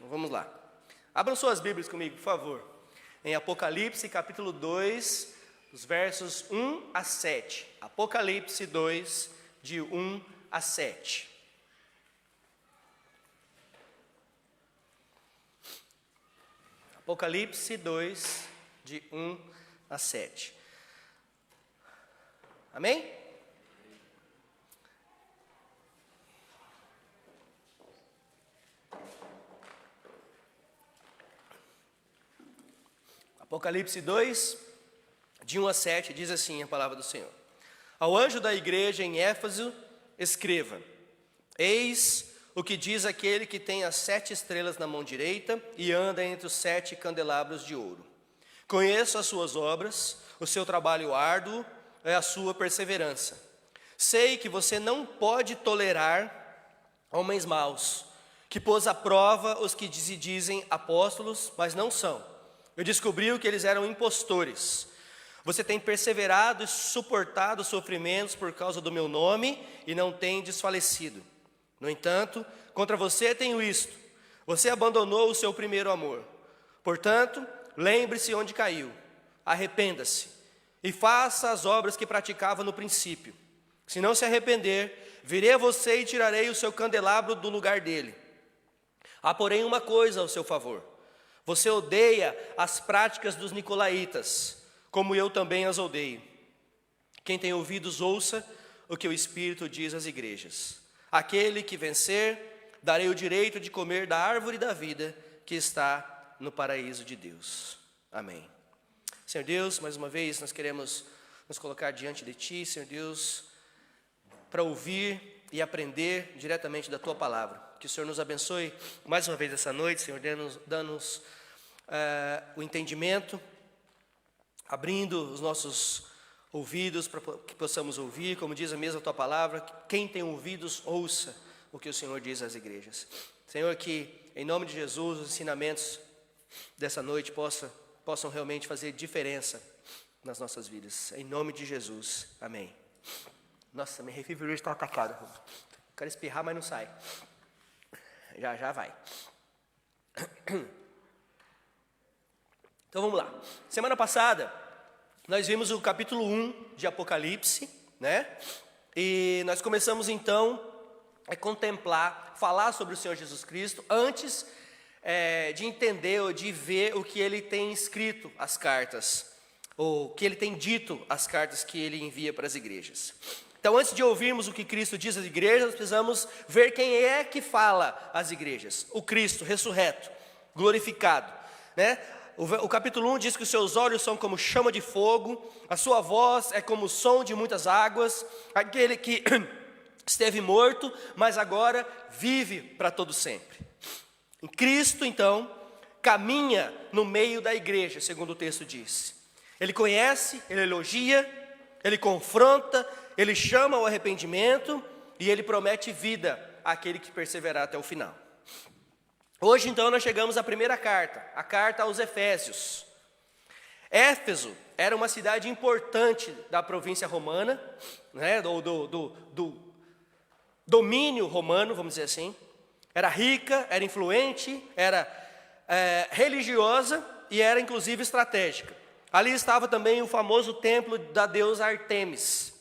Vamos lá. Abram suas Bíblias comigo, por favor. Em Apocalipse, capítulo 2, os versos 1 a 7. Apocalipse 2, de 1 a 7. Apocalipse 2, de 1 a 7. Amém? Apocalipse 2, de 1 a 7, diz assim a palavra do Senhor. Ao anjo da igreja em Éfeso, escreva: Eis o que diz aquele que tem as 7 estrelas na mão direita e anda entre os 7 candelabros de ouro. Conheço as suas obras, o seu trabalho árduo é a sua perseverança. Sei que você não pode tolerar homens maus, que pôs à prova os que se dizem apóstolos, mas não são. Eu descobri que eles eram impostores. Você tem perseverado e suportado sofrimentos por causa do meu nome e não tem desfalecido. No entanto, contra você tenho isto: você abandonou o seu primeiro amor. Portanto, lembre-se onde caiu, arrependa-se e faça as obras que praticava no princípio. Se não se arrepender, virei a você e tirarei o seu candelabro do lugar dele. Há, porém, uma coisa ao seu favor: você odeia as práticas dos nicolaítas, como eu também as odeio. Quem tem ouvidos, ouça o que o Espírito diz às igrejas. Aquele que vencer, darei o direito de comer da árvore da vida que está no paraíso de Deus. Amém. Senhor Deus, mais uma vez nós queremos nos colocar diante de Ti, Senhor Deus, para ouvir e aprender diretamente da Tua palavra. Que o Senhor nos abençoe mais uma vez essa noite, Senhor, dando-nos o entendimento, abrindo os nossos ouvidos para que possamos ouvir, como diz a mesma Tua palavra, quem tem ouvidos, ouça o que o Senhor diz às igrejas. Senhor, que em nome de Jesus os ensinamentos dessa noite possam realmente fazer diferença nas nossas vidas. Em nome de Jesus, amém. Nossa, minha refrigerador está atacado. Quero espirrar, mas não sai. Já vai. Então vamos lá. Semana passada, nós vimos o capítulo 1 de Apocalipse, né? E nós começamos então a contemplar, falar sobre o Senhor Jesus Cristo, antes de entender ou de ver o que ele tem escrito as cartas, ou o que ele tem dito as cartas que ele envia para as igrejas. Então, antes de ouvirmos o que Cristo diz às igrejas, nós precisamos ver quem é que fala às igrejas. O Cristo ressurreto, glorificado, né? O capítulo 1 diz que os seus olhos são como chama de fogo, a sua voz é como o som de muitas águas, aquele que esteve morto, mas agora vive para todo sempre. Em Cristo, então, caminha no meio da igreja, segundo o texto diz. Ele conhece, ele elogia, ele confronta, ele chama ao arrependimento e ele promete vida àquele que perseverar até o final. Hoje, então, nós chegamos à primeira carta, a carta aos Efésios. Éfeso era uma cidade importante da província romana, né, do domínio romano, vamos dizer assim. Era rica, era influente, era religiosa e era, inclusive, estratégica. Ali estava também o famoso templo da deusa Ártemis.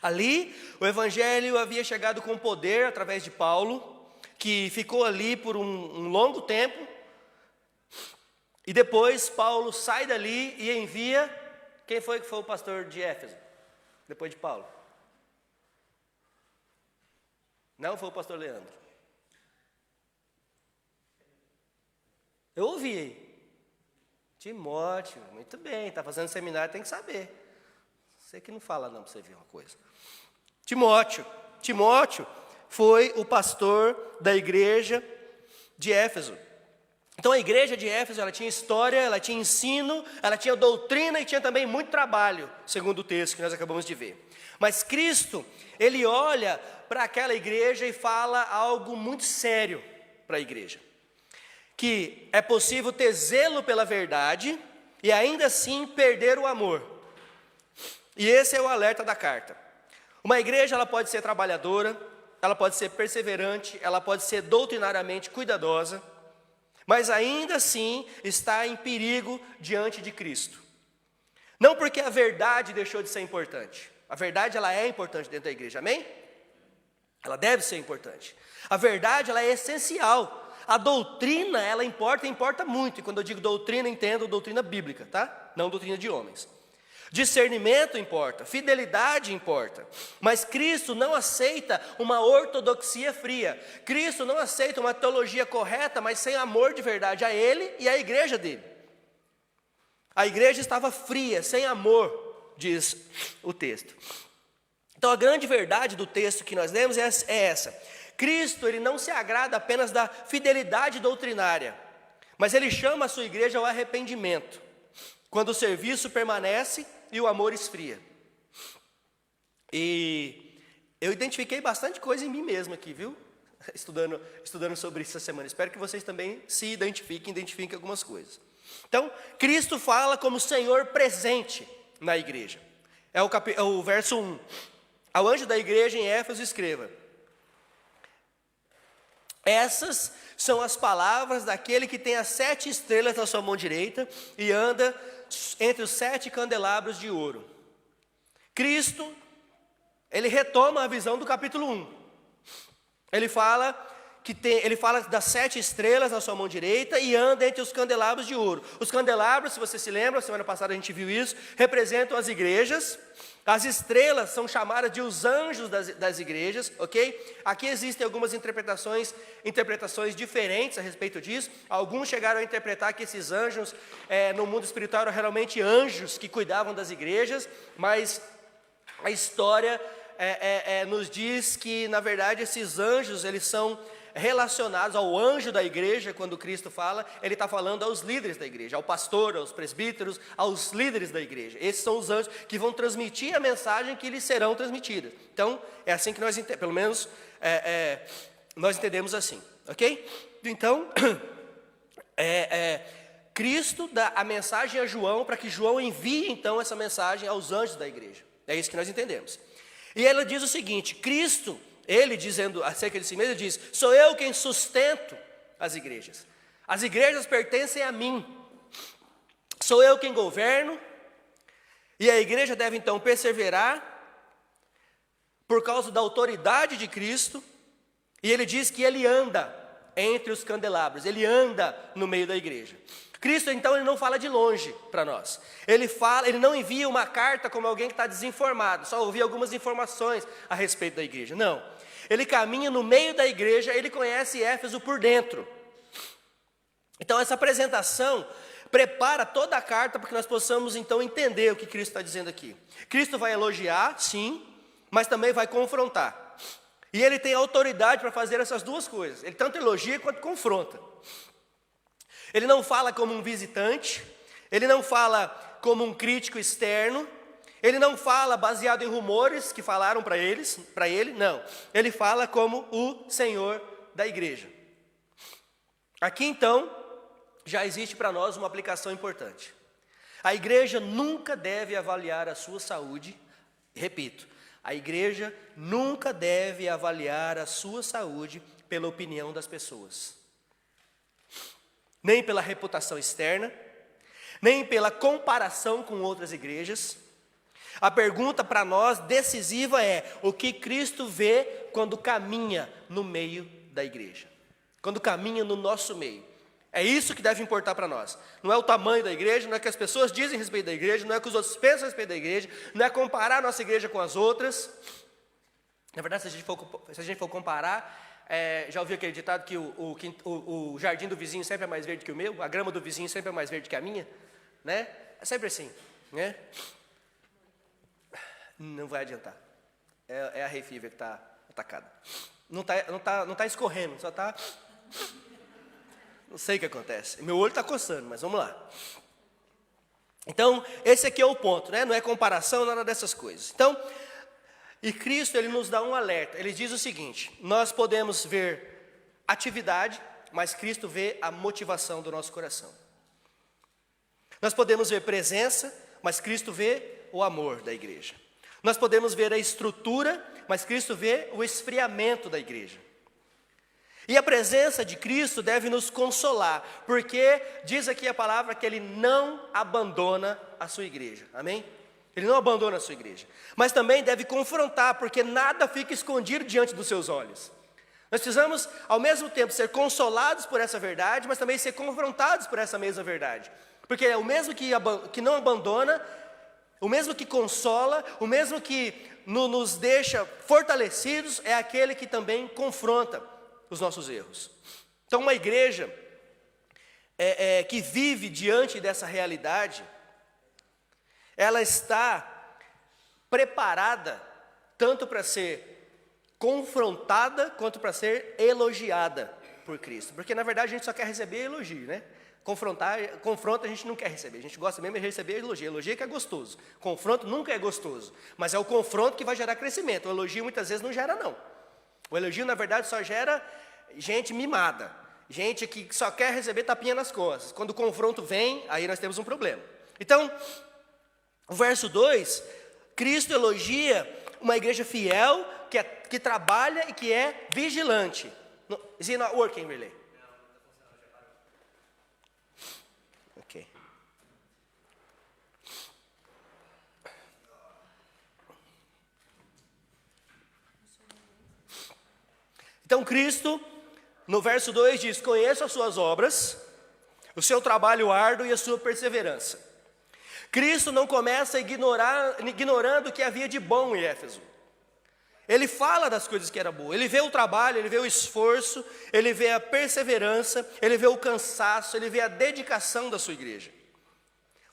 Ali, o evangelho havia chegado com poder através de Paulo, que ficou ali por um longo tempo, e depois Paulo sai dali e envia. Quem foi que foi o pastor de Éfeso, depois de Paulo? Não foi o pastor Leandro. Eu ouvi. Timóteo, muito bem, está fazendo seminário, tem que saber. Você que não fala não, para você ver uma coisa. Timóteo foi o pastor da igreja de Éfeso. Então a igreja de Éfeso, ela tinha história, ela tinha ensino, ela tinha doutrina e tinha também muito trabalho, segundo o texto que nós acabamos de ver. Mas Cristo, ele olha para aquela igreja e fala algo muito sério para a igreja. Que é possível ter zelo pela verdade e ainda assim perder o amor. E esse é o alerta da carta. Uma igreja, ela pode ser trabalhadora, ela pode ser perseverante, ela pode ser doutrinariamente cuidadosa, mas ainda assim está em perigo diante de Cristo. Não porque a verdade deixou de ser importante. A verdade, ela é importante dentro da igreja, amém? Ela deve ser importante. A verdade, ela é essencial. A doutrina, ela importa muito. E quando eu digo doutrina, entendo doutrina bíblica, tá? Não doutrina de homens. Discernimento importa, fidelidade importa. Mas Cristo não aceita uma ortodoxia fria. Cristo não aceita uma teologia correta, mas sem amor de verdade a Ele e à igreja dele. A igreja estava fria, sem amor, diz o texto. Então a grande verdade do texto que nós lemos é essa. Cristo, ele não se agrada apenas da fidelidade doutrinária, mas ele chama a sua igreja ao arrependimento, quando o serviço permanece e o amor esfria. E eu identifiquei bastante coisa em mim mesmo aqui, viu? Estudando sobre isso essa semana. Espero que vocês também se identifiquem algumas coisas. Então, Cristo fala como Senhor presente na igreja. É o verso 1. Ao anjo da igreja em Éfeso escreva: essas são as palavras daquele que tem as 7 estrelas na sua mão direita e anda entre os 7 candelabros de ouro. Cristo, ele retoma a visão do capítulo 1. Ele fala das 7 estrelas na sua mão direita e anda entre os candelabros de ouro. Os candelabros, se você se lembra, semana passada a gente viu isso, representam as igrejas. As estrelas são chamadas de os anjos das igrejas, ok? Aqui existem algumas interpretações diferentes a respeito disso. Alguns chegaram a interpretar que esses anjos, no mundo espiritual, eram realmente anjos que cuidavam das igrejas, mas a história nos diz que, na verdade, esses anjos, eles são relacionados ao anjo da igreja. Quando Cristo fala, ele está falando aos líderes da igreja, ao pastor, aos presbíteros, aos líderes da igreja. Esses são os anjos que vão transmitir a mensagem que lhes serão transmitidas. Então, é assim que nós entendemos, pelo menos nós entendemos assim, ok? Então, Cristo dá a mensagem a João para que João envie então essa mensagem aos anjos da igreja. É isso que nós entendemos. E ele diz o seguinte: Cristo, ele dizendo acerca de si mesmo, diz: sou eu quem sustento as igrejas. As igrejas pertencem a mim. Sou eu quem governo. E a igreja deve então perseverar por causa da autoridade de Cristo. E ele diz que ele anda entre os candelabros, ele anda no meio da igreja. Cristo, então, ele não fala de longe para nós. Ele não envia uma carta como alguém que está desinformado, só ouvir algumas informações a respeito da igreja. Não. Ele caminha no meio da igreja, ele conhece Éfeso por dentro. Então, essa apresentação prepara toda a carta para que nós possamos, então, entender o que Cristo está dizendo aqui. Cristo vai elogiar, sim, mas também vai confrontar. E ele tem autoridade para fazer essas duas coisas. Ele tanto elogia quanto confronta. Ele não fala como um visitante, ele não fala como um crítico externo, ele não fala baseado em rumores que falaram para ele, não. Ele fala como o Senhor da igreja. Aqui então, já existe para nós uma aplicação importante. A igreja nunca deve avaliar a sua saúde, repito, a igreja nunca deve avaliar a sua saúde pela opinião das pessoas. Nem pela reputação externa, nem pela comparação com outras igrejas. A pergunta para nós decisiva é: o que Cristo vê quando caminha no meio da igreja? Quando caminha no nosso meio. É isso que deve importar para nós. Não é o tamanho da igreja, não é o que as pessoas dizem a respeito da igreja, não é o que os outros pensam a respeito da igreja, não é comparar a nossa igreja com as outras. Na verdade, se a gente for comparar, já ouviu aquele ditado que o jardim do vizinho sempre é mais verde que o meu, a grama do vizinho sempre é mais verde que a minha, né? É sempre assim, né? Não vai adiantar. É a hay fever que está atacada. Não tá escorrendo, só está... Não sei o que acontece. Meu olho está coçando, mas vamos lá. Então, esse aqui é o ponto, né? Não é comparação, nada dessas coisas. Então, e Cristo, ele nos dá um alerta. Ele diz o seguinte: nós podemos ver atividade, mas Cristo vê a motivação do nosso coração. Nós podemos ver presença, mas Cristo vê o amor da igreja. Nós podemos ver a estrutura, mas Cristo vê o esfriamento da igreja. E a presença de Cristo deve nos consolar, porque diz aqui a palavra que Ele não abandona a sua igreja, amém? Ele não abandona a sua igreja, mas também deve confrontar, porque nada fica escondido diante dos seus olhos. Nós precisamos, ao mesmo tempo, ser consolados por essa verdade, mas também ser confrontados por essa mesma verdade. Porque é o mesmo que não abandona, o mesmo que consola, o mesmo que nos deixa fortalecidos, é aquele que também confronta os nossos erros. Então, uma igreja que vive diante dessa realidade, ela está preparada tanto para ser confrontada quanto para ser elogiada por Cristo. Porque na verdade a gente só quer receber elogio, né? Confronto a gente não quer receber, a gente gosta mesmo de receber elogio. Elogio que é gostoso, confronto nunca é gostoso, mas é o confronto que vai gerar crescimento. O elogio muitas vezes não gera não. O elogio na verdade só gera gente mimada, gente que só quer receber tapinha nas costas. Quando o confronto vem, aí nós temos um problema. Então, o verso 2, Cristo elogia uma igreja fiel, que trabalha e que é vigilante. Is it not working really? Ok. Então Cristo, no verso 2 diz: conheço as suas obras, o seu trabalho árduo e a sua perseverança. Cristo não começa ignorando o que havia de bom em Éfeso. Ele fala das coisas que era boa, ele vê o trabalho, ele vê o esforço, ele vê a perseverança, ele vê o cansaço, ele vê a dedicação da sua igreja.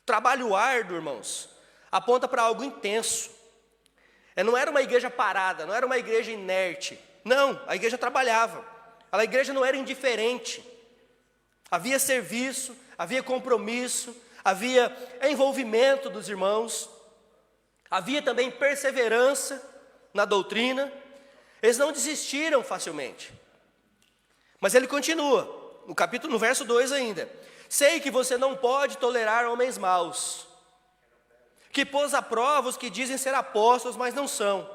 O trabalho árduo, irmãos, aponta para algo intenso. Não era uma igreja parada, não era uma igreja inerte. Não, a igreja trabalhava. A igreja não era indiferente. Havia serviço, havia compromisso, havia envolvimento dos irmãos, havia também perseverança na doutrina. Eles não desistiram facilmente. Mas ele continua, no verso 2 ainda: sei que você não pode tolerar homens maus, que pôs à prova os que dizem ser apóstolos, mas não são,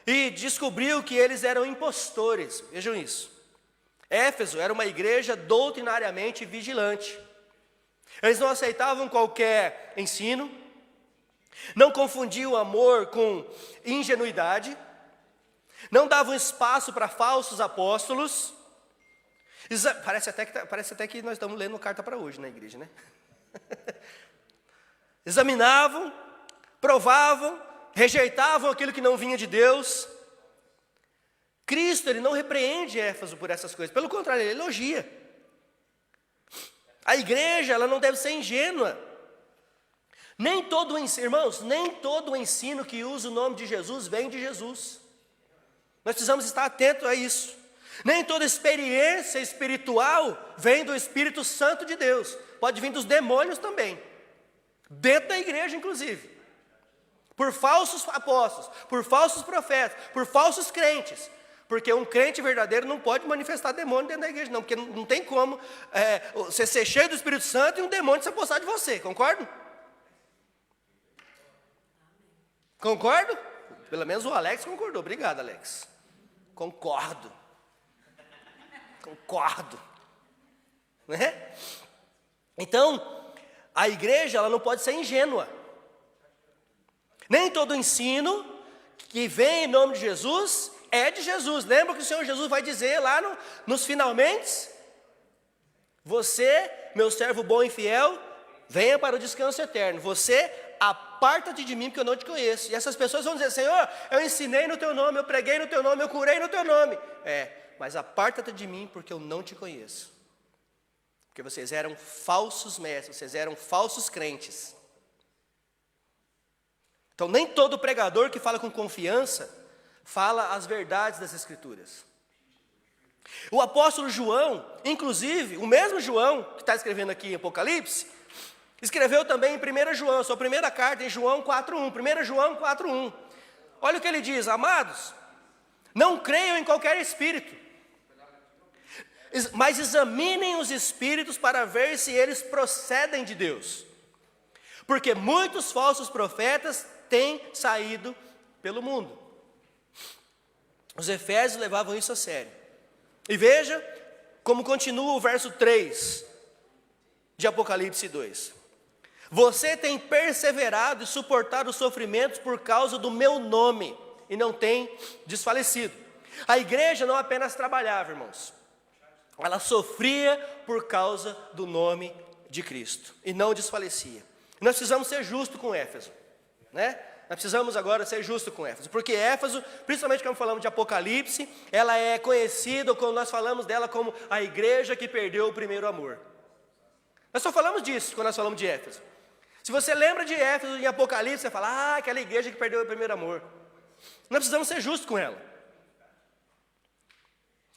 e descobriu que eles eram impostores. Vejam isso. Éfeso era uma igreja doutrinariamente vigilante. Eles não aceitavam qualquer ensino, não confundiam o amor com ingenuidade, não davam espaço para falsos apóstolos. Parece até que nós estamos lendo carta para hoje na igreja, né? Examinavam, provavam, rejeitavam aquilo que não vinha de Deus. Cristo, ele não repreende Éfeso por essas coisas, pelo contrário, ele elogia. A igreja, ela não deve ser ingênua. Nem todo ensino, irmãos, nem todo ensino que usa o nome de Jesus vem de Jesus. Nós precisamos estar atentos a isso. Nem toda experiência espiritual vem do Espírito Santo de Deus. Pode vir dos demônios também, dentro da igreja inclusive, por falsos apóstolos, por falsos profetas, por falsos crentes. Porque um crente verdadeiro não pode manifestar demônio dentro da igreja, não. Porque não tem como você ser cheio do Espírito Santo e um demônio se apossar de você, concordo? Concordo? Pelo menos o Alex concordou. Obrigado, Alex. Concordo. Né? Então, a igreja, ela não pode ser ingênua. Nem todo ensino que vem em nome de Jesus é de Jesus. Lembra que o Senhor Jesus vai dizer lá nos finalmente: você, meu servo bom e fiel, venha para o descanso eterno. Você, aparta-te de mim, porque eu não te conheço. E essas pessoas vão dizer: Senhor, eu ensinei no teu nome, eu preguei no teu nome, eu curei no teu nome. Mas aparta-te de mim, porque eu não te conheço. Porque vocês eram falsos mestres, vocês eram falsos crentes. Então, nem todo pregador que fala com confiança fala as verdades das Escrituras. O apóstolo João, inclusive, o mesmo João que está escrevendo aqui em Apocalipse, escreveu também em 1 João, sua primeira carta, em João 4:1, 1 João 4:1. Olha o que ele diz: amados, não creiam em qualquer espírito, mas examinem os espíritos para ver se eles procedem de Deus, porque muitos falsos profetas têm saído pelo mundo. Os efésios levavam isso a sério. E veja como continua o verso 3 de Apocalipse 2. Você tem perseverado e suportado os sofrimentos por causa do meu nome e não tem desfalecido. A igreja não apenas trabalhava, irmãos. Ela sofria por causa do nome de Cristo e não desfalecia. Nós precisamos ser justos com Éfeso, né? Nós precisamos agora ser justos com Éfeso, porque Éfeso, principalmente quando falamos de Apocalipse, ela é conhecida, quando nós falamos dela como a igreja que perdeu o primeiro amor. Nós só falamos disso quando nós falamos de Éfeso. Se você lembra de Éfeso em Apocalipse, você fala, aquela igreja que perdeu o primeiro amor. Nós precisamos ser justos com ela.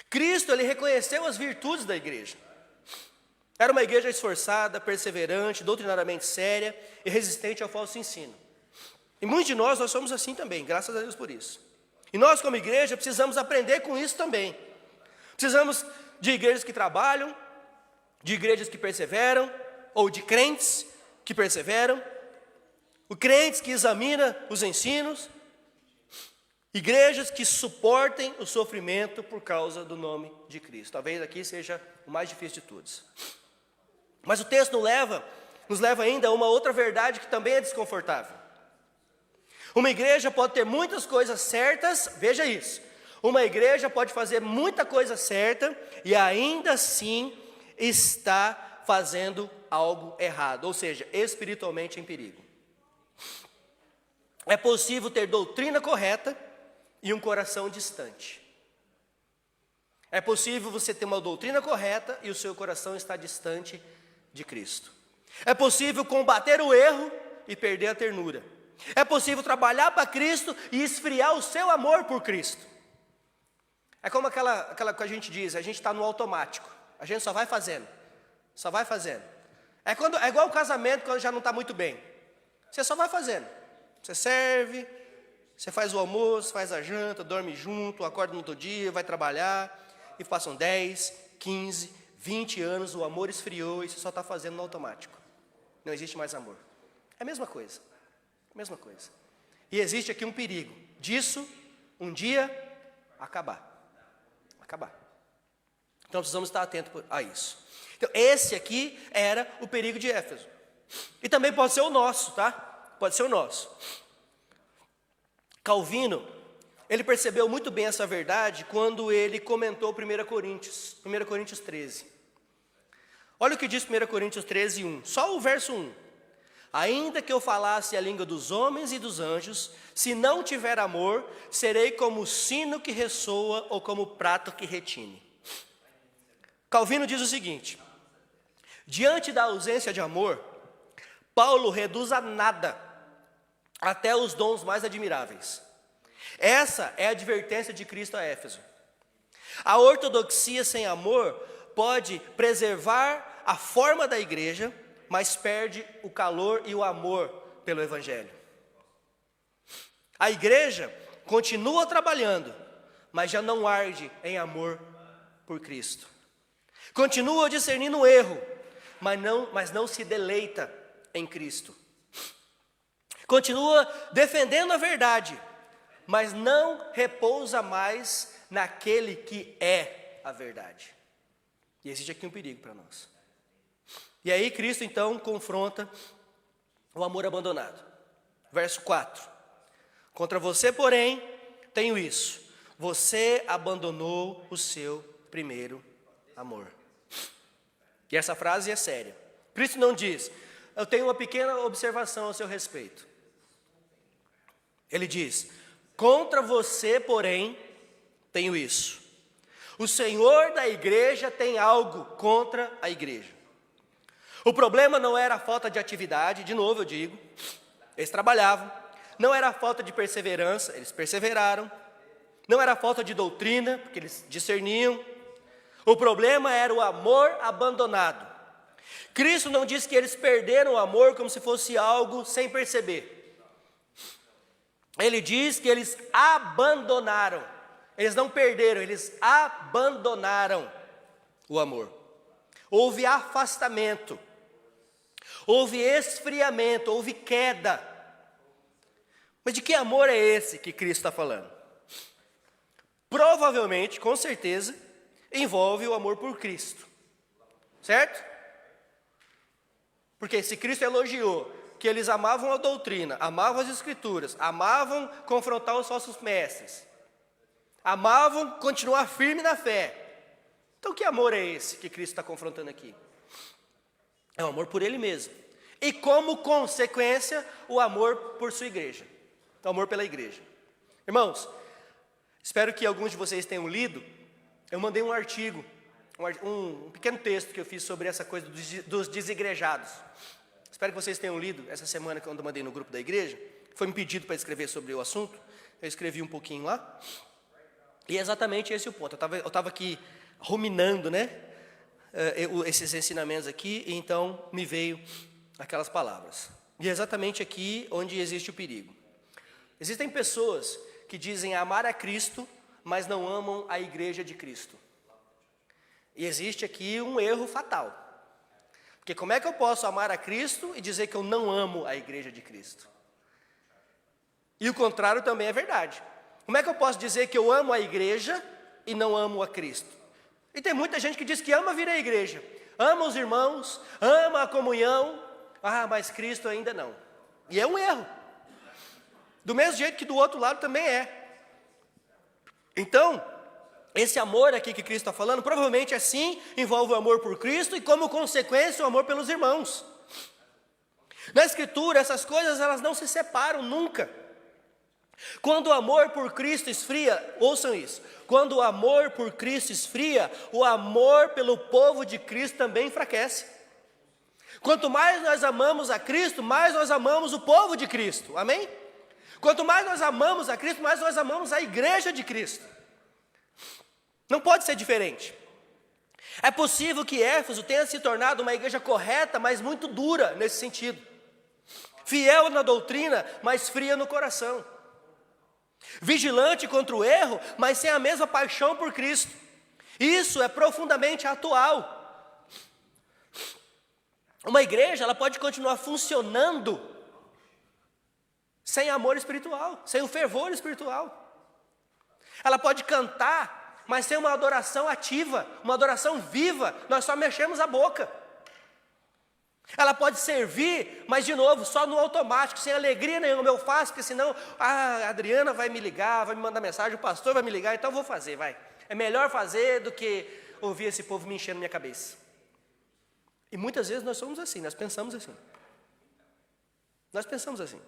Cristo, ele reconheceu as virtudes da igreja. Era uma igreja esforçada, perseverante, doutrinariamente séria e resistente ao falso ensino. E muitos de nós somos assim também, graças a Deus por isso. E nós, como igreja, precisamos aprender com isso também. Precisamos de igrejas que trabalham, de igrejas que perseveram, ou de crentes que perseveram, o crentes que examinam os ensinos, igrejas que suportem o sofrimento por causa do nome de Cristo. Talvez aqui seja o mais difícil de todos. Mas o texto nos leva ainda a uma outra verdade que também é desconfortável. Uma igreja pode ter muitas coisas certas, veja isso. Uma igreja pode fazer muita coisa certa e ainda assim está fazendo algo errado, ou seja, espiritualmente em perigo. É possível ter doutrina correta e um coração distante. É possível você ter uma doutrina correta e o seu coração está distante de Cristo. É possível combater o erro e perder a ternura. É possível trabalhar para Cristo e esfriar o seu amor por Cristo. É como aquela que a gente diz, a gente está no automático. A gente só vai fazendo. É igual o casamento quando já não está muito bem. Você só vai fazendo. Você serve, você faz o almoço, faz a janta, dorme junto, acorda no outro dia, vai trabalhar. E passam 10, 15, 20 anos, o amor esfriou e você só está fazendo no automático. Não existe mais amor. É a mesma coisa. Mesma coisa. E existe aqui um perigo disso um dia acabar. Então precisamos estar atentos a isso. Então esse aqui era o perigo de Éfeso. E também pode ser o nosso, tá? Pode ser o nosso. Calvino, ele percebeu muito bem essa verdade quando ele comentou 1 Coríntios 13. Olha o que diz 1 Coríntios 13, 1. Só o verso 1. Ainda que eu falasse a língua dos homens e dos anjos, se não tiver amor, serei como o sino que ressoa ou como o prato que retine. Calvino diz o seguinte: diante da ausência de amor, Paulo reduz a nada, até os dons mais admiráveis. Essa é a advertência de Cristo a Éfeso. A ortodoxia sem amor pode preservar a forma da igreja, mas perde o calor e o amor pelo Evangelho. A igreja continua trabalhando, mas já não arde em amor por Cristo. Continua discernindo o erro, mas não se deleita em Cristo. Continua defendendo a verdade, mas não repousa mais naquele que é a verdade. E existe aqui um perigo para nós. E aí Cristo então confronta o amor abandonado. Verso 4. Contra você, porém, tenho isso: você abandonou o seu primeiro amor. E essa frase é séria. Cristo não diz, eu tenho uma pequena observação a seu respeito. Ele diz, contra você, porém, tenho isso. O Senhor da igreja tem algo contra a igreja. O problema não era a falta de atividade, de novo eu digo, eles trabalhavam. Não era a falta de perseverança, eles perseveraram. Não era a falta de doutrina, porque eles discerniam. O problema era o amor abandonado. Cristo não disse que eles perderam o amor como se fosse algo sem perceber. Ele diz que eles abandonaram. Eles não perderam, eles abandonaram o amor. Houve afastamento. Houve esfriamento, houve queda. Mas de que amor é esse que Cristo está falando? Provavelmente, com certeza, envolve o amor por Cristo. Certo? Porque se Cristo elogiou que eles amavam a doutrina, amavam as Escrituras, amavam confrontar os falsos mestres, amavam continuar firme na fé. Então que amor é esse que Cristo está confrontando aqui? É o amor por Ele mesmo. E como consequência, o amor por sua igreja. O amor pela igreja. Irmãos, espero que alguns de vocês tenham lido. Eu mandei um artigo, um pequeno texto que eu fiz sobre essa coisa dos desigrejados. Espero que vocês tenham lido essa semana, quando eu mandei no grupo da igreja. Foi me pedido para escrever sobre o assunto. Eu escrevi um pouquinho lá. E é exatamente esse o ponto. Eu estava aqui ruminando, né, esses ensinamentos aqui, e então me veio aquelas palavras. E é exatamente aqui onde existe o perigo. Existem pessoas que dizem amar a Cristo, mas não amam a igreja de Cristo. E existe aqui um erro fatal. Porque como é que eu posso amar a Cristo e dizer que eu não amo a igreja de Cristo? E o contrário também é verdade. Como é que eu posso dizer que eu amo a igreja e não amo a Cristo? E tem muita gente que diz que ama vir à igreja, ama os irmãos, ama a comunhão, mas Cristo ainda não. E é um erro. Do mesmo jeito que do outro lado também é. Então, esse amor aqui que Cristo está falando, provavelmente assim, envolve o amor por Cristo e como consequência o amor pelos irmãos. Na Escritura, essas coisas elas não se separam nunca. Quando o amor por Cristo esfria, ouçam isso, quando o amor por Cristo esfria, o amor pelo povo de Cristo também enfraquece. Quanto mais nós amamos a Cristo, mais nós amamos o povo de Cristo, amém? Quanto mais nós amamos a Cristo, mais nós amamos a igreja de Cristo. Não pode ser diferente. É possível que Éfeso tenha se tornado uma igreja correta, mas muito dura nesse sentido. Fiel na doutrina, mas fria no coração. Vigilante contra o erro, mas sem a mesma paixão por Cristo. Isso é profundamente atual. Uma igreja, ela pode continuar funcionando sem amor espiritual, sem o fervor espiritual. Ela pode cantar, mas sem uma adoração ativa, uma adoração viva, nós só mexemos a boca. Ela pode servir, mas de novo, só no automático, sem alegria nenhuma. Eu faço, porque senão a Adriana vai me ligar, vai me mandar mensagem, o pastor vai me ligar, então eu vou fazer, vai. É melhor fazer do que ouvir esse povo me enchendo minha cabeça. E muitas vezes nós somos assim, nós pensamos assim. Nós pensamos assim.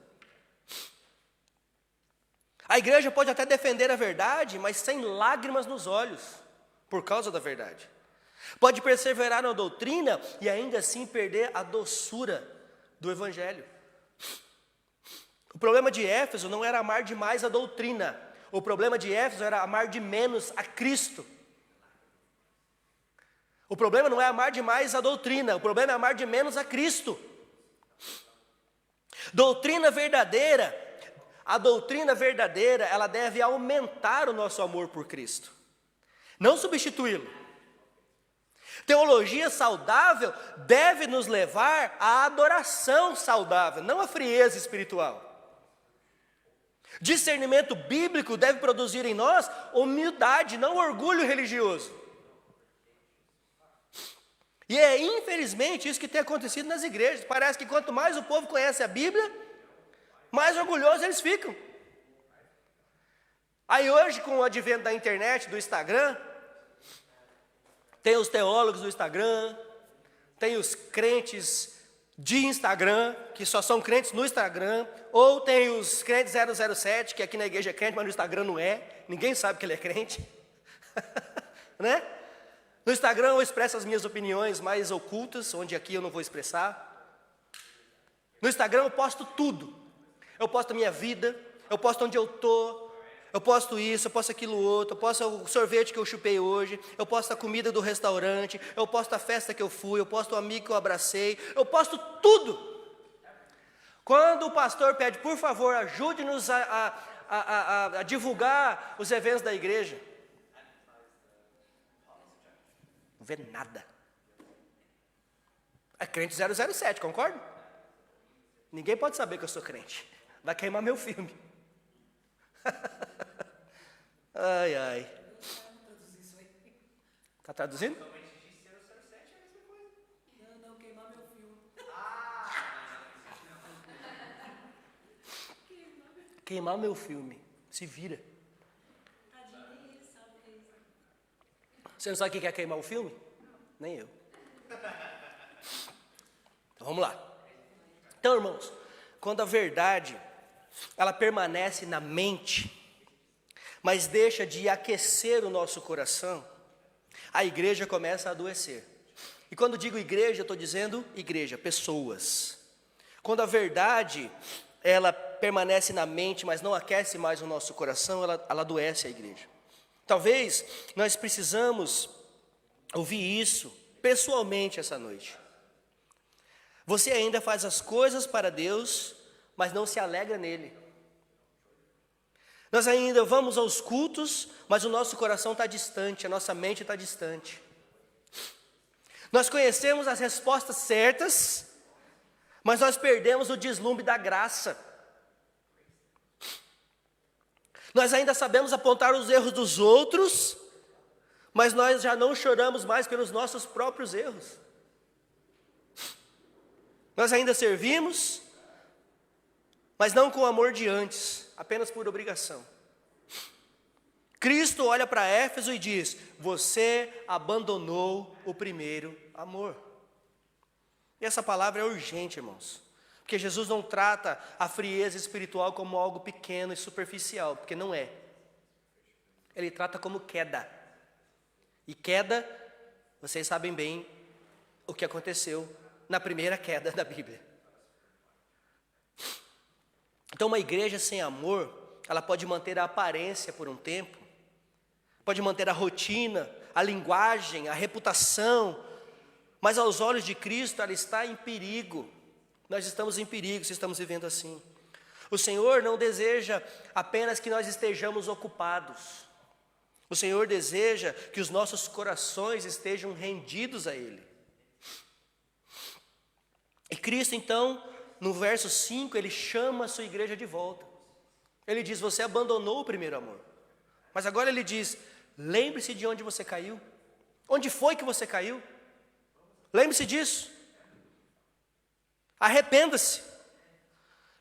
A igreja pode até defender a verdade, mas sem lágrimas nos olhos, por causa da verdade. Pode perseverar na doutrina e ainda assim perder a doçura do evangelho. O problema de Éfeso não era amar demais a doutrina. O problema de Éfeso era amar de menos a Cristo. O problema não é amar demais a doutrina, o problema é amar de menos a Cristo. Doutrina verdadeira, a doutrina verdadeira, ela deve aumentar o nosso amor por Cristo, não substituí-lo. Teologia saudável deve nos levar à adoração saudável, não à frieza espiritual. Discernimento bíblico deve produzir em nós humildade, não orgulho religioso. E é infelizmente isso que tem acontecido nas igrejas. Parece que quanto mais o povo conhece a Bíblia, mais orgulhosos eles ficam. Aí hoje, com o advento da internet, do Instagram, tem os teólogos do Instagram, tem os crentes de Instagram, que só são crentes no Instagram, ou tem os crentes 007, que aqui na igreja é crente, mas no Instagram não é, ninguém sabe que ele é crente, né? No Instagram eu expresso as minhas opiniões mais ocultas, onde aqui eu não vou expressar. No Instagram eu posto tudo. Eu posto a minha vida, eu posto onde eu estou, eu posto isso, eu posto aquilo outro, eu posto o sorvete que eu chupei hoje, eu posto a comida do restaurante, eu posto a festa que eu fui, eu posto o amigo que eu abracei, eu posto tudo. Quando o pastor pede, por favor, ajude-nos a divulgar os eventos da igreja, não vê nada. É crente 007, concorda? Ninguém pode saber que eu sou crente. Vai queimar meu filme. Ai, ai. Está traduzindo? Não, queimar meu filme. Queimar meu filme. Se vira. Tadinho, nem ele sabe o que é isso. Você não sabe o que é queimar o filme? Nem eu. Então vamos lá. Então, irmãos, quando a verdade, ela permanece na mente, mas deixa de aquecer o nosso coração, a igreja começa a adoecer. E quando digo igreja, eu estou dizendo igreja, pessoas. Quando a verdade, ela permanece na mente, mas não aquece mais o nosso coração, ela adoece a igreja. Talvez nós precisamos ouvir isso pessoalmente essa noite. Você ainda faz as coisas para Deus, mas não se alegra nele. Nós ainda vamos aos cultos, mas o nosso coração está distante, a nossa mente está distante. Nós conhecemos as respostas certas, mas nós perdemos o deslumbre da graça. Nós ainda sabemos apontar os erros dos outros, mas nós já não choramos mais pelos nossos próprios erros. Nós ainda servimos, mas não com o amor de antes, apenas por obrigação. Cristo olha para Éfeso e diz: você abandonou o primeiro amor. E essa palavra é urgente, irmãos, porque Jesus não trata a frieza espiritual como algo pequeno e superficial, porque não é. Ele trata como queda. E queda, vocês sabem bem o que aconteceu na primeira queda da Bíblia. Então, uma igreja sem amor, ela pode manter a aparência por um tempo, pode manter a rotina, a linguagem, a reputação, mas aos olhos de Cristo ela está em perigo. Nós estamos em perigo se estamos vivendo assim. O Senhor não deseja apenas que nós estejamos ocupados. O Senhor deseja que os nossos corações estejam rendidos a Ele. E Cristo, então, no verso 5, Ele chama a sua igreja de volta. Ele diz: você abandonou o primeiro amor. Mas agora Ele diz: lembre-se de onde você caiu. Onde foi que você caiu? Lembre-se disso. Arrependa-se.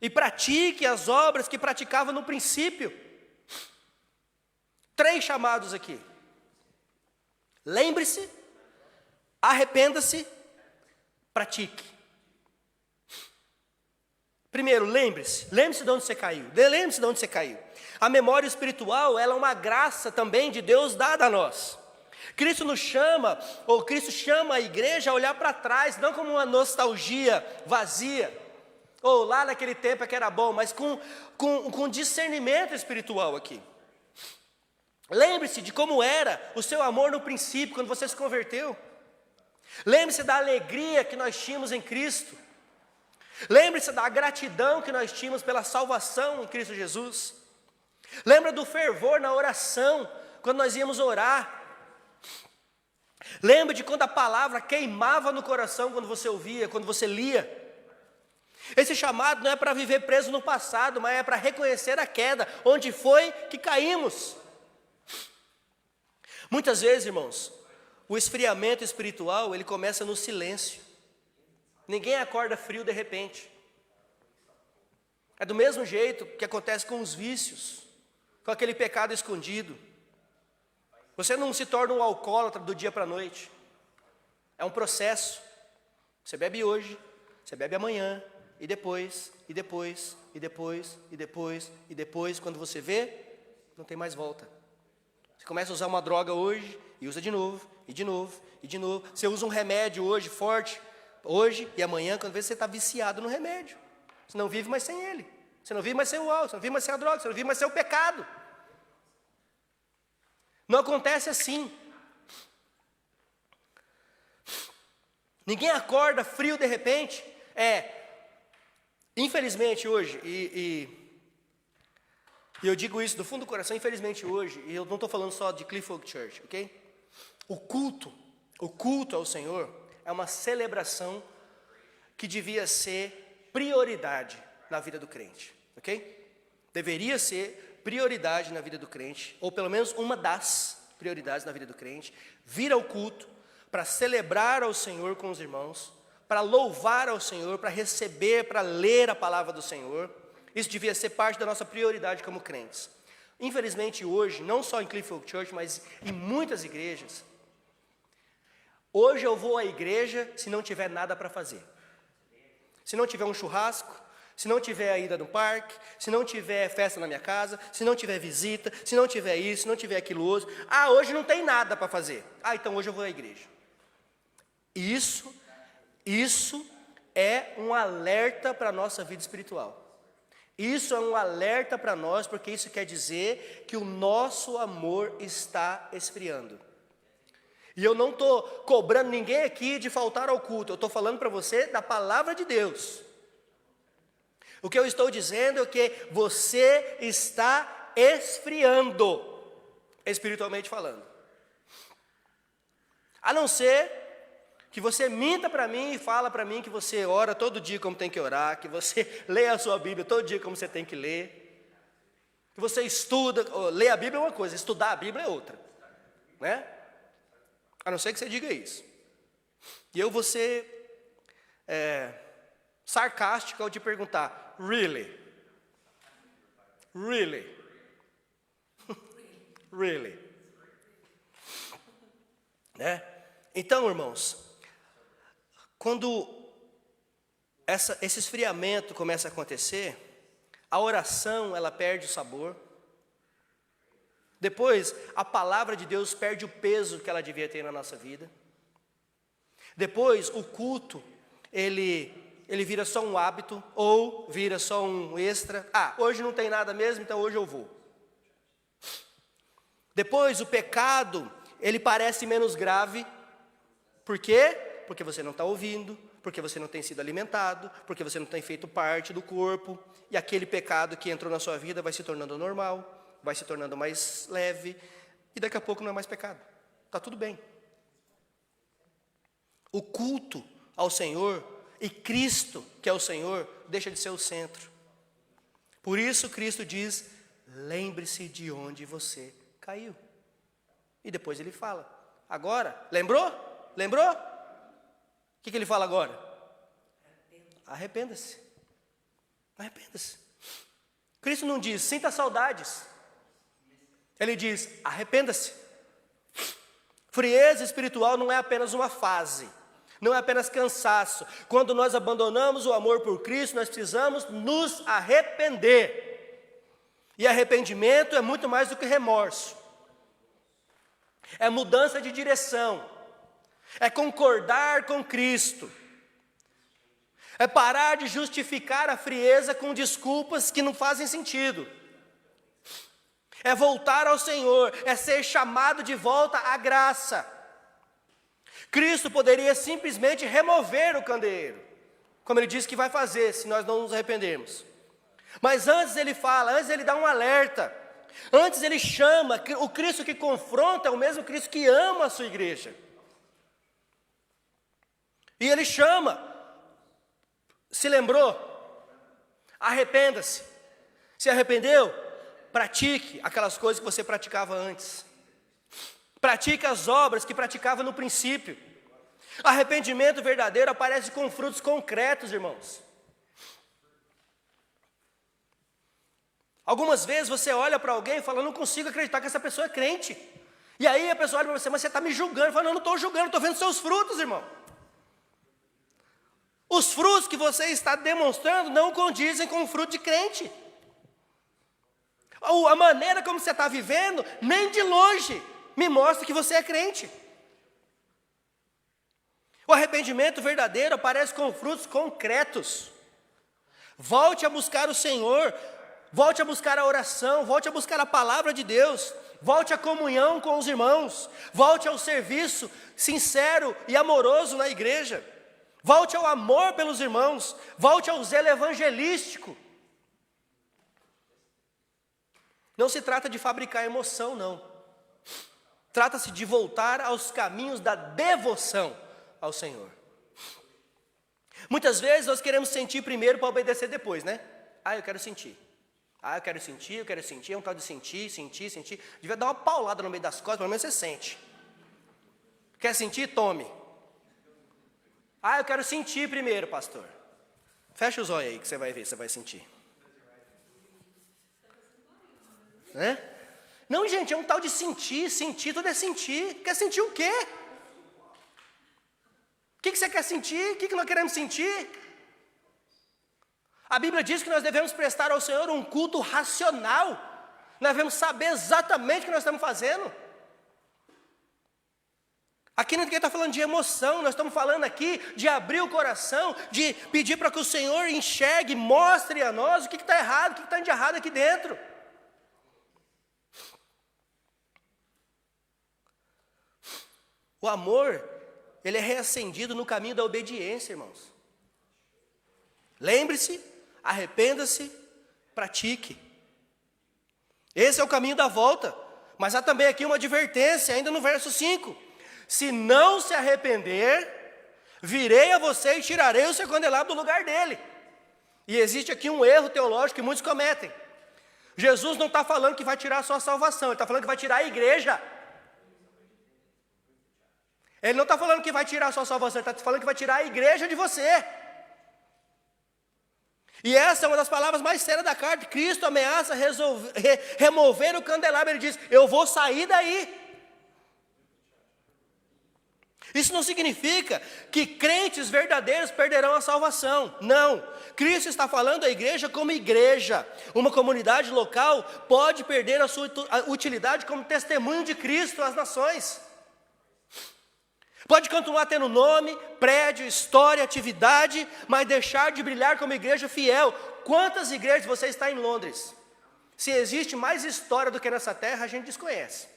E pratique as obras que praticava no princípio. 3 chamados aqui. Lembre-se, arrependa-se, pratique. Primeiro, lembre-se de onde você caiu. Lembre-se de onde você caiu. A memória espiritual, ela é uma graça também de Deus dada a nós. Cristo nos chama, ou Cristo chama a igreja a olhar para trás, não como uma nostalgia vazia, ou lá naquele tempo que era bom, mas com discernimento espiritual aqui. Lembre-se de como era o seu amor no princípio, quando você se converteu. Lembre-se da alegria que nós tínhamos em Cristo. Lembre-se da gratidão que nós tínhamos pela salvação em Cristo Jesus. Lembra do fervor na oração, quando nós íamos orar. Lembra de quando a palavra queimava no coração, quando você ouvia, quando você lia. Esse chamado não é para viver preso no passado, mas é para reconhecer a queda, onde foi que caímos. Muitas vezes, irmãos, o esfriamento espiritual, ele começa no silêncio. Ninguém acorda frio de repente. É do mesmo jeito que acontece com os vícios, com aquele pecado escondido. Você não se torna um alcoólatra do dia para a noite. É um processo. Você bebe hoje, você bebe amanhã, e depois, e depois, e depois, e depois, e depois, quando você vê, não tem mais volta. Você começa a usar uma droga hoje, e usa de novo, e de novo, e de novo. Você usa um remédio hoje forte, hoje e amanhã, quando vê, você está viciado no remédio. Você não vive mais sem ele. Você não vive mais sem o álcool, você não vive mais sem a droga, você não vive mais sem o pecado. Não acontece assim. Ninguém acorda frio de repente. Infelizmente hoje, e eu digo isso do fundo do coração, infelizmente hoje, e eu não estou falando só de Cliff Oak Church, ok? O culto ao Senhor é uma celebração que devia ser prioridade na vida do crente, ok? Deveria ser prioridade na vida do crente, ou pelo menos uma das prioridades na vida do crente, vir ao culto para celebrar ao Senhor com os irmãos, para louvar ao Senhor, para receber, para ler a palavra do Senhor. Isso devia ser parte da nossa prioridade como crentes. Infelizmente hoje, não só em Cliff Oak Church, mas em muitas igrejas, hoje eu vou à igreja se não tiver nada para fazer. Se não tiver um churrasco, se não tiver a ida no parque, se não tiver festa na minha casa, se não tiver visita, se não tiver isso, se não tiver aquilo outro. Ah, hoje não tem nada para fazer. Ah, então hoje eu vou à igreja. Isso é um alerta para a nossa vida espiritual. Isso é um alerta para nós, porque isso quer dizer que o nosso amor está esfriando. E eu não estou cobrando ninguém aqui de faltar ao culto, eu estou falando para você da palavra de Deus. O que eu estou dizendo é que você está esfriando, espiritualmente falando. A não ser que você minta para mim e fala para mim que você ora todo dia como tem que orar, que você lê a sua Bíblia todo dia como você tem que ler, que você estuda, ler a Bíblia é uma coisa, estudar a Bíblia é outra, né? A não ser que você diga isso. E eu vou ser sarcástico ao te perguntar, really? Really? Really? Né? Então, irmãos, quando esse esfriamento começa a acontecer, a oração ela perde o sabor. Depois, a palavra de Deus perde o peso que ela devia ter na nossa vida. Depois, o culto, ele vira só um hábito, ou vira só um extra. Ah, hoje não tem nada mesmo, então hoje eu vou. Depois, o pecado, ele parece menos grave. Por quê? Porque você não está ouvindo, porque você não tem sido alimentado, porque você não tem feito parte do corpo, e aquele pecado que entrou na sua vida vai se tornando normal, vai se tornando mais leve, e daqui a pouco não é mais pecado. Está tudo bem. O culto ao Senhor, e Cristo, que é o Senhor, deixa de ser o centro. Por isso Cristo diz, lembre-se de onde você caiu. E depois ele fala, agora, lembrou? Lembrou? O que ele fala agora? Arrependa-se. Arrependa-se. Cristo não diz, sinta saudades. Ele diz, arrependa-se. Frieza espiritual não é apenas uma fase, não é apenas cansaço. Quando nós abandonamos o amor por Cristo, nós precisamos nos arrepender. E arrependimento é muito mais do que remorso. É mudança de direção. É concordar com Cristo. É parar de justificar a frieza com desculpas que não fazem sentido. É voltar ao Senhor, é ser chamado de volta à graça. Cristo poderia simplesmente remover o candeeiro, como ele disse que vai fazer se nós não nos arrependermos. Mas antes ele fala, antes ele dá um alerta, antes ele chama, o Cristo que confronta é o mesmo Cristo que ama a sua igreja. E ele chama, se lembrou? Arrependa-se. Se arrependeu? Pratique aquelas coisas que você praticava antes. Pratique as obras que praticava no princípio. Arrependimento verdadeiro aparece com frutos concretos, irmãos. Algumas vezes você olha para alguém e fala, não consigo acreditar que essa pessoa é crente. E aí a pessoa olha para você, mas você está me julgando. Fala, não estou julgando, estou vendo seus frutos, irmão. Os frutos que você está demonstrando não condizem com o fruto de crente. A maneira como você está vivendo, nem de longe, me mostra que você é crente. O arrependimento verdadeiro aparece com frutos concretos. Volte a buscar o Senhor, volte a buscar a oração, volte a buscar a palavra de Deus, volte à comunhão com os irmãos, volte ao serviço sincero e amoroso na igreja, volte ao amor pelos irmãos, volte ao zelo evangelístico. Não se trata de fabricar emoção, não. Trata-se de voltar aos caminhos da devoção ao Senhor. Muitas vezes nós queremos sentir primeiro para obedecer depois, né? Ah, eu quero sentir. Ah, eu quero sentir, é um tal de sentir. Devia dar uma paulada no meio das costas, pelo menos você sente. Quer sentir? Tome. Ah, eu quero sentir primeiro, pastor. Fecha os olhos aí que você vai ver, você vai sentir. Né? Não, gente, é um tal de sentir, tudo é sentir. Quer sentir o quê? O que você quer sentir? O que nós queremos sentir? A Bíblia diz que nós devemos prestar ao Senhor um culto racional. Nós devemos saber exatamente o que nós estamos fazendo. Aqui ninguém está falando de emoção, nós estamos falando aqui de abrir o coração, de pedir para que o Senhor enxergue, mostre a nós o que está errado, o que está de errado aqui dentro. O amor, ele é reacendido no caminho da obediência, irmãos. Lembre-se, arrependa-se, pratique. Esse é o caminho da volta. Mas há também aqui uma advertência, ainda no verso 5. Se não se arrepender, virei a você e tirarei o seu candelabro do lugar dele. E existe aqui um erro teológico que muitos cometem. Jesus não está falando que vai tirar a sua salvação, ele está falando que vai tirar a igreja. Ele não está falando que vai tirar a sua salvação, ele está falando que vai tirar a igreja de você. E essa é uma das palavras mais sérias da carta. Cristo ameaça remover o candelabro. Ele diz, eu vou sair daí. Isso não significa que crentes verdadeiros perderão a salvação. Não. Cristo está falando a igreja como igreja. Uma comunidade local pode perder a sua utilidade como testemunho de Cristo às nações. Pode continuar tendo nome, prédio, história, atividade, mas deixar de brilhar como igreja fiel. Quantas igrejas você está em Londres? Se existe mais história do que nessa terra, a gente desconhece.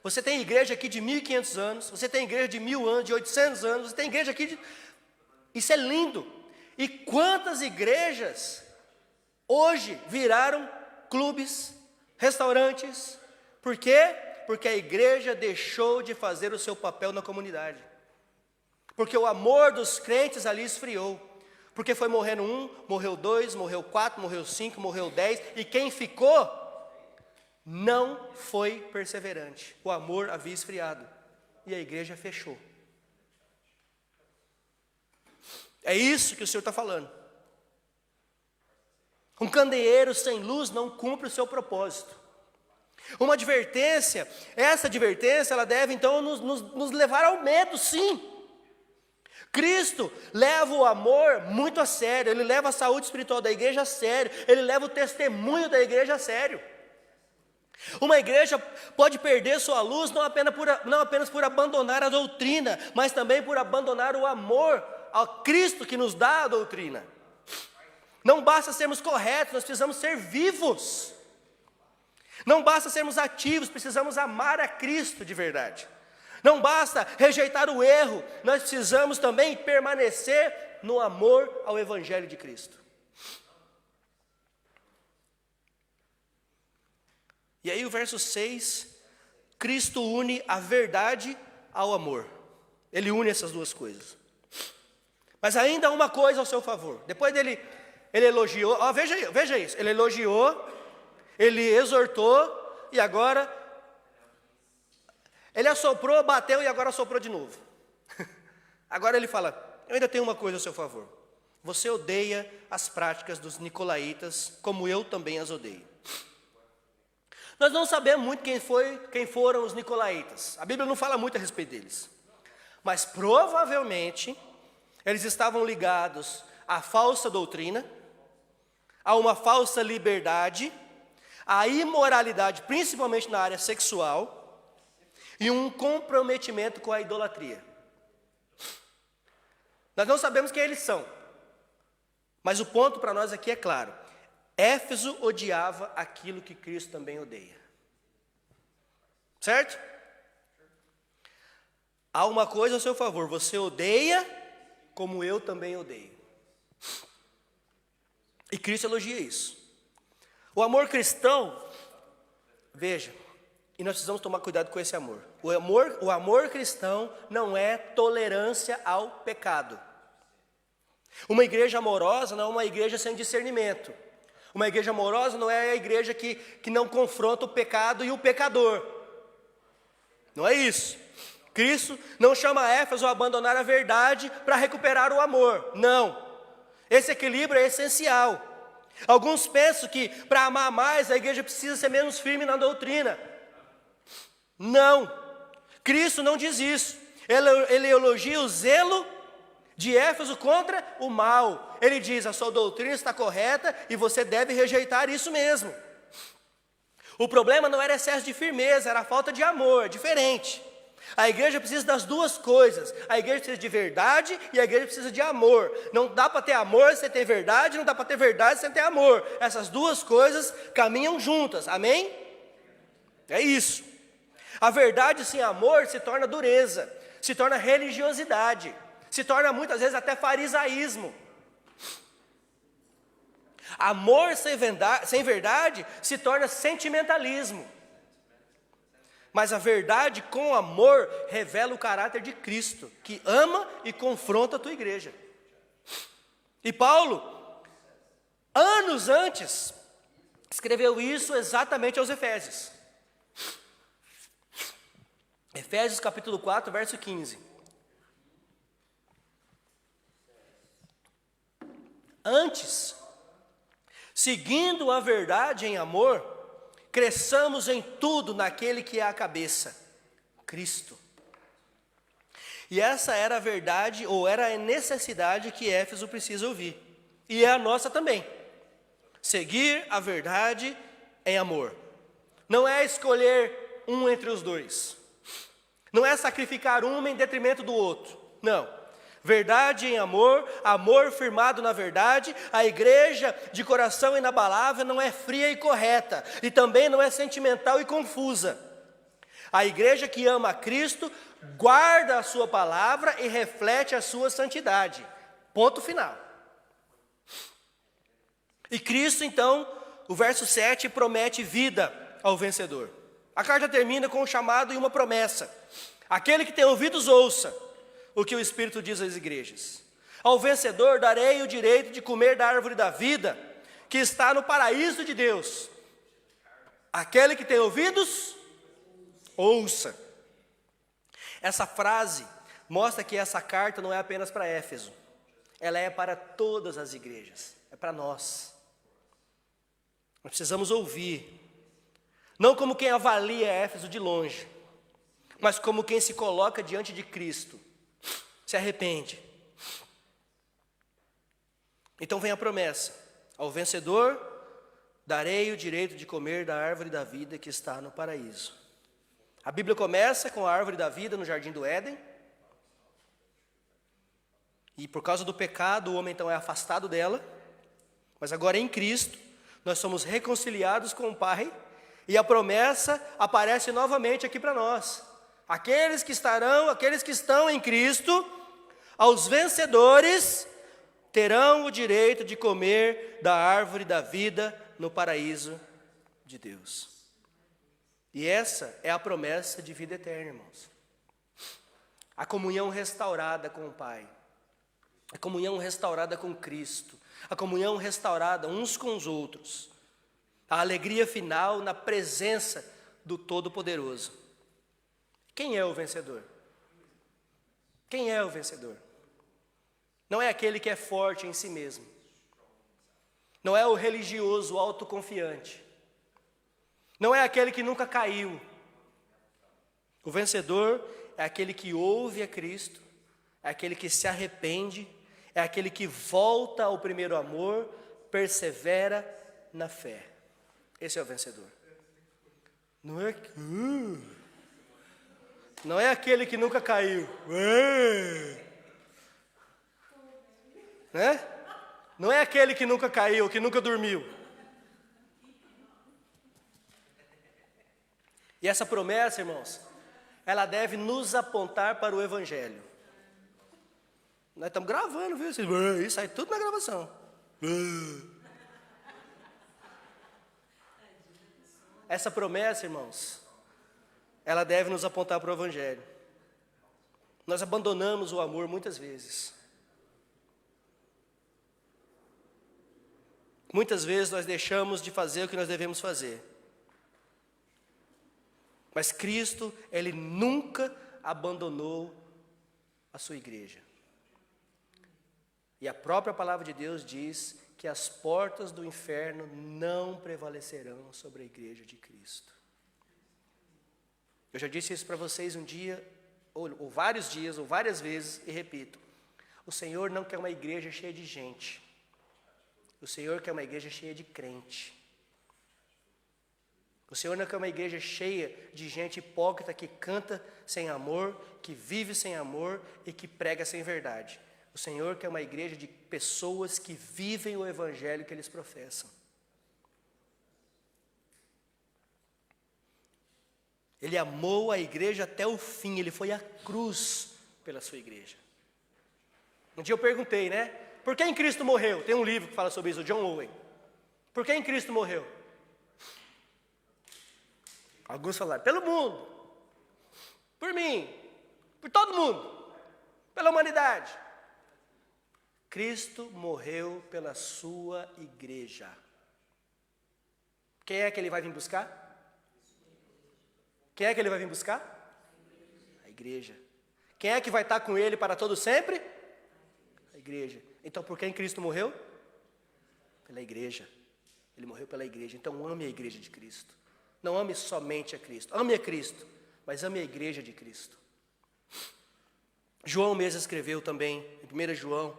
Você tem igreja aqui de 1.500 anos, você tem igreja de 1.000 anos, de 800 anos, você tem igreja aqui de... Isso é lindo. E quantas igrejas hoje viraram clubes, restaurantes? Por quê? Porque a igreja deixou de fazer o seu papel na comunidade. Porque o amor dos crentes ali esfriou. Porque foi morrendo 1, morreu 2, morreu 4, morreu 5, morreu 10. E quem ficou não foi perseverante. O amor havia esfriado. E a igreja fechou. É isso que o Senhor está falando. Um candeeiro sem luz não cumpre o seu propósito. Uma advertência, essa advertência, ela deve então nos levar ao medo, sim. Cristo leva o amor muito a sério, ele leva a saúde espiritual da igreja a sério, ele leva o testemunho da igreja a sério. Uma igreja pode perder sua luz não apenas por abandonar a doutrina, mas também por abandonar o amor ao Cristo que nos dá a doutrina. Não basta sermos corretos, nós precisamos ser vivos. Não basta sermos ativos, precisamos amar a Cristo de verdade. Não basta rejeitar o erro, nós precisamos também permanecer no amor ao Evangelho de Cristo. E aí o verso 6, Cristo une a verdade ao amor. Ele une essas duas coisas. Mas ainda há uma coisa ao seu favor. Depois dele, ele elogiou, veja isso, ele elogiou, ele exortou, e agora, ele assoprou, bateu e agora assoprou de novo. Agora ele fala, eu ainda tenho uma coisa ao seu favor. Você odeia as práticas dos nicolaítas, como eu também as odeio. Nós não sabemos muito quem foram os nicolaítas. A Bíblia não fala muito a respeito deles. Mas provavelmente, eles estavam ligados à falsa doutrina, a uma falsa liberdade, a imoralidade, principalmente na área sexual, e um comprometimento com a idolatria. Nós não sabemos quem eles são, mas o ponto para nós aqui é claro. Éfeso odiava aquilo que Cristo também odeia. Certo? Há uma coisa a seu favor, você odeia como eu também odeio. E Cristo elogia isso. O amor cristão, veja, e nós precisamos tomar cuidado com esse amor. O amor cristão não é tolerância ao pecado. Uma igreja amorosa não é uma igreja sem discernimento. Uma igreja amorosa não é a igreja que não confronta o pecado e o pecador. Não é isso. Cristo não chama Éfeso a abandonar a verdade para recuperar o amor. Não. Esse equilíbrio é essencial. Alguns pensam que para amar mais a igreja precisa ser menos firme na doutrina. Não. Cristo não diz isso. Ele elogia o zelo de Éfeso contra o mal. Ele diz: a sua doutrina está correta e você deve rejeitar isso mesmo. O problema não era excesso de firmeza, era a falta de amor, é diferente. A igreja precisa das duas coisas. A igreja precisa de verdade e a igreja precisa de amor. Não dá para ter amor sem ter verdade, não dá para ter verdade sem ter amor. Essas duas coisas caminham juntas, amém? É isso. A verdade sem amor se torna dureza, se torna religiosidade, se torna muitas vezes até farisaísmo. Amor sem verdade se torna sentimentalismo. Mas a verdade com amor revela o caráter de Cristo, que ama e confronta a tua igreja. E Paulo, anos antes, escreveu isso exatamente aos Efésios. Efésios capítulo 4, verso 15. Antes, seguindo a verdade em amor, cresçamos em tudo naquele que é a cabeça, Cristo. E essa era a verdade, ou era a necessidade que Éfeso precisa ouvir. E é a nossa também. Seguir a verdade em amor. Não é escolher um entre os dois. Não é sacrificar um em detrimento do outro. Não. Verdade em amor, amor firmado na verdade. A igreja de coração inabalável não é fria e correta, e também não é sentimental e confusa. A igreja que ama a Cristo guarda a sua palavra e reflete a sua santidade. Ponto final. E Cristo, então, o verso 7 promete vida ao vencedor. A carta termina com um chamado e uma promessa. Aquele que tem ouvidos, ouça o que o Espírito diz às igrejas. Ao vencedor darei o direito de comer da árvore da vida, que está no paraíso de Deus. Aquele que tem ouvidos, ouça. Essa frase mostra que essa carta não é apenas para Éfeso. Ela é para todas as igrejas. É para nós. Nós precisamos ouvir. Não como quem avalia Éfeso de longe, mas como quem se coloca diante de Cristo. Se arrepende. Então vem a promessa: ao vencedor darei o direito de comer da árvore da vida que está no paraíso. A Bíblia começa com a árvore da vida no jardim do Éden. E por causa do pecado, o homem então é afastado dela. Mas agora em Cristo, nós somos reconciliados com o Pai. E a promessa aparece novamente aqui para nós. Aqueles que estão em Cristo, aos vencedores, terão o direito de comer da árvore da vida no paraíso de Deus. E essa é a promessa de vida eterna, irmãos. A comunhão restaurada com o Pai. A comunhão restaurada com Cristo. A comunhão restaurada uns com os outros. A alegria final na presença do Todo-Poderoso. Quem é o vencedor? Quem é o vencedor? Não é aquele que é forte em si mesmo. Não é o religioso autoconfiante. Não é aquele que nunca caiu. O vencedor é aquele que ouve a Cristo, é aquele que se arrepende, é aquele que volta ao primeiro amor, persevera na fé. Esse é o vencedor. Não é aquele que nunca caiu. Né? Não é aquele que nunca caiu, que nunca dormiu. E essa promessa, irmãos, ela deve nos apontar para o Evangelho. Nós estamos gravando, viu? Isso aí tudo na gravação. Essa promessa, irmãos, ela deve nos apontar para o Evangelho. Nós abandonamos o amor muitas vezes. Muitas vezes nós deixamos de fazer o que nós devemos fazer. Mas Cristo, Ele nunca abandonou a sua igreja. E a própria palavra de Deus diz que as portas do inferno não prevalecerão sobre a igreja de Cristo. Eu já disse isso para vocês um dia, ou vários dias, ou várias vezes, e repito. O Senhor não quer uma igreja cheia de gente. O Senhor quer uma igreja cheia de crente. O Senhor não quer uma igreja cheia de gente hipócrita que canta sem amor, que vive sem amor e que prega sem verdade. O Senhor quer uma igreja de pessoas que vivem o evangelho que eles professam. Ele amou a igreja até o fim, ele foi à cruz pela sua igreja. Um dia eu perguntei, né? Por que em Cristo morreu? Tem um livro que fala sobre isso, o John Owen. Por que em Cristo morreu? Alguns falaram, pelo mundo, por mim, por todo mundo, pela humanidade. Cristo morreu pela sua igreja. Quem é que ele vai vir buscar? Quem é que ele vai vir buscar? A igreja. Quem é que vai estar com ele para todo sempre? A igreja. Então por quem Cristo morreu? Pela igreja. Ele morreu pela igreja. Então ame a igreja de Cristo. Não ame somente a Cristo. Ame a Cristo, mas ame a igreja de Cristo. João mesmo escreveu também, em 1 João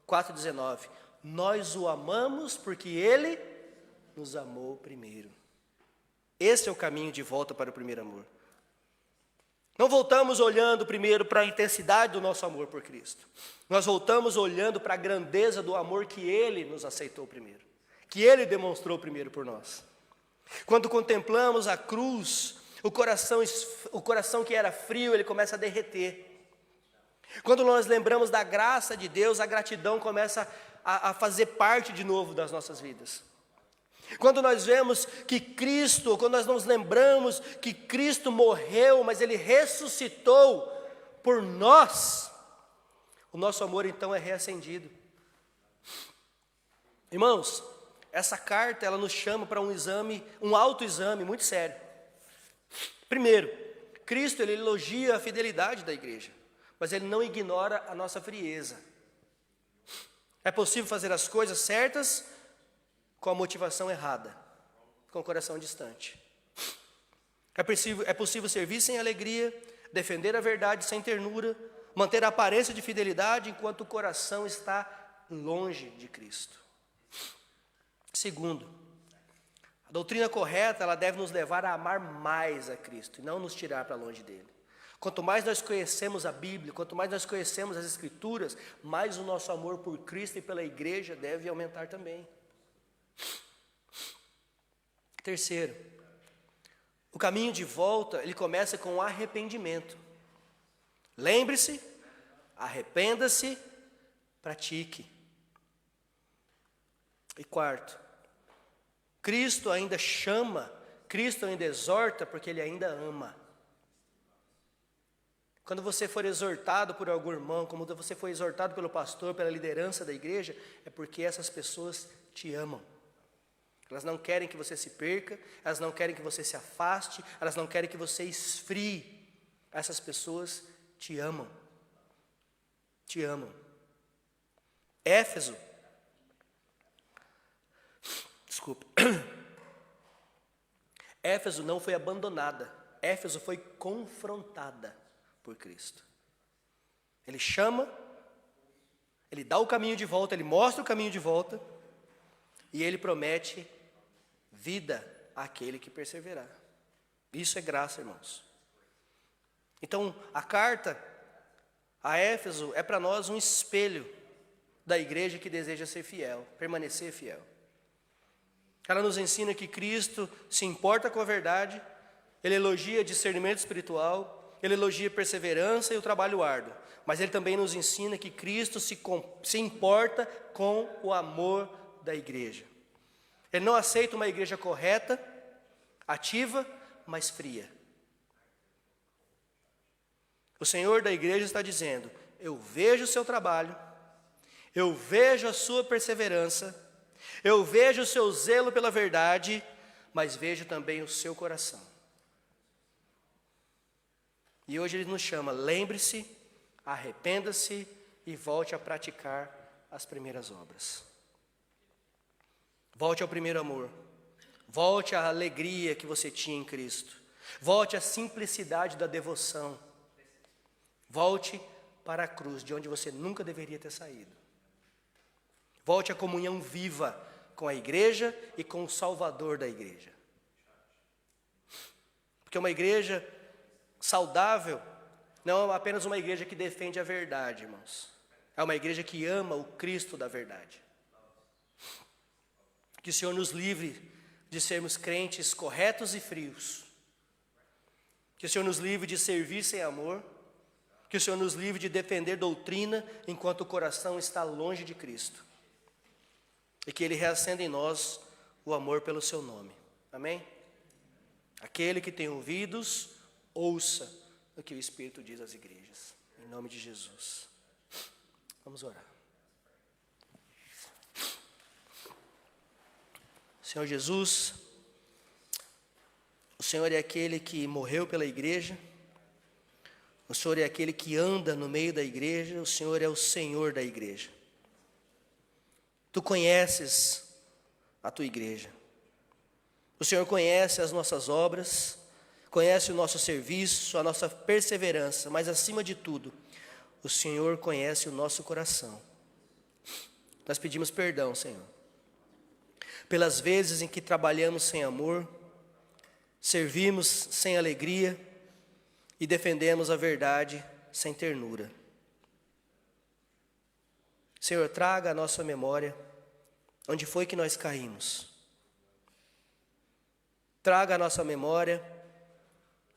4,19. Nós o amamos porque ele nos amou primeiro. Esse é o caminho de volta para o primeiro amor. Não voltamos olhando primeiro para a intensidade do nosso amor por Cristo. Nós voltamos olhando para a grandeza do amor que Ele nos aceitou primeiro. Que Ele demonstrou primeiro por nós. Quando contemplamos a cruz, o coração que era frio, ele começa a derreter. Quando nós lembramos da graça de Deus, a gratidão começa a fazer parte de novo das nossas vidas. Quando nós vemos que Cristo, quando nós nos lembramos que Cristo morreu, mas Ele ressuscitou por nós, o nosso amor então é reacendido. Irmãos, essa carta ela nos chama para um autoexame muito sério. Primeiro, Cristo ele elogia a fidelidade da igreja, mas Ele não ignora a nossa frieza. É possível fazer as coisas certas com a motivação errada, com o coração distante. É possível servir sem alegria, defender a verdade sem ternura, manter a aparência de fidelidade enquanto o coração está longe de Cristo. Segundo, a doutrina correta ela deve nos levar a amar mais a Cristo e não nos tirar para longe dele. Quanto mais nós conhecemos a Bíblia, quanto mais nós conhecemos as Escrituras, mais o nosso amor por Cristo e pela igreja deve aumentar também. Terceiro, o caminho de volta, ele começa com o arrependimento. Lembre-se, arrependa-se, pratique. E quarto, Cristo ainda chama, Cristo ainda exorta, porque Ele ainda ama. Quando você for exortado por algum irmão, como você foi exortado pelo pastor, pela liderança da igreja, é porque essas pessoas te amam. Elas não querem que você se perca, elas não querem que você se afaste, elas não querem que você esfrie. Essas pessoas te amam. Te amam. Éfeso. Desculpe. Éfeso não foi abandonada. Éfeso foi confrontada por Cristo. Ele chama, Ele dá o caminho de volta, Ele mostra o caminho de volta e Ele promete vida àquele que perseverar. Isso é graça, irmãos. Então, a carta a Éfeso é para nós um espelho da igreja que deseja ser fiel, permanecer fiel. Ela nos ensina que Cristo se importa com a verdade, Ele elogia discernimento espiritual, Ele elogia perseverança e o trabalho árduo, mas Ele também nos ensina que Cristo se importa com o amor da igreja. Ele não aceita uma igreja correta, ativa, mas fria. O Senhor da igreja está dizendo: eu vejo o seu trabalho, eu vejo a sua perseverança, Eu vejo o seu zelo pela verdade, mas vejo também o seu coração. E hoje ele nos chama, lembre-se, arrependa-se e volte a praticar as primeiras obras. Volte ao primeiro amor. Volte à alegria que você tinha em Cristo. Volte à simplicidade da devoção. Volte para a cruz, de onde você nunca deveria ter saído. Volte à comunhão viva com a igreja e com o Salvador da igreja. Porque uma igreja saudável não é apenas uma igreja que defende a verdade, irmãos. É uma igreja que ama o Cristo da verdade. Que o Senhor nos livre de sermos crentes corretos e frios. Que o Senhor nos livre de servir sem amor. Que o Senhor nos livre de defender doutrina enquanto o coração está longe de Cristo. E que Ele reacenda em nós o amor pelo seu nome. Amém? Aquele que tem ouvidos, ouça o que o Espírito diz às igrejas. Em nome de Jesus. Vamos orar. Senhor Jesus, o Senhor é aquele que morreu pela igreja, o Senhor é aquele que anda no meio da igreja, o Senhor é o Senhor da igreja. Tu conheces a tua igreja, o Senhor conhece as nossas obras, conhece o nosso serviço, a nossa perseverança, mas acima de tudo, o Senhor conhece o nosso coração. Nós pedimos perdão, Senhor, pelas vezes em que trabalhamos sem amor, servimos sem alegria e defendemos a verdade sem ternura. Senhor, traga à nossa memória onde foi que nós caímos. Traga à nossa memória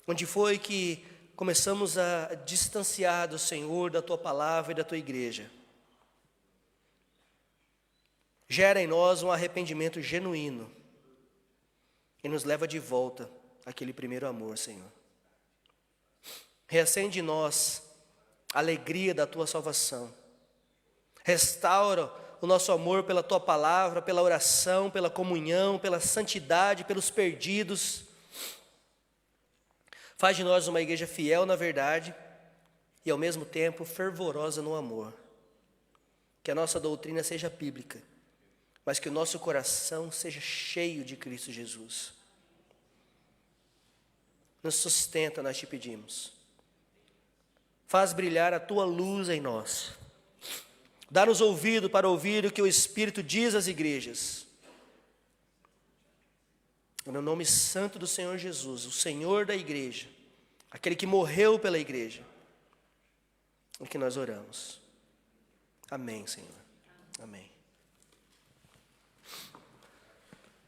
onde foi que começamos a distanciar do Senhor, da Tua palavra e da Tua igreja. Gera em nós um arrependimento genuíno e nos leva de volta àquele primeiro amor, Senhor. Reacende em nós a alegria da Tua salvação. Restaura o nosso amor pela Tua palavra, pela oração, pela comunhão, pela santidade, pelos perdidos. Faz de nós uma igreja fiel na verdade e ao mesmo tempo fervorosa no amor. Que a nossa doutrina seja bíblica, mas que o nosso coração seja cheio de Cristo Jesus. Nos sustenta, nós te pedimos. Faz brilhar a Tua luz em nós. Dá-nos ouvido para ouvir o que o Espírito diz às igrejas. No nome santo do Senhor Jesus, o Senhor da igreja, aquele que morreu pela igreja, é que nós oramos. Amém, Senhor. Amém.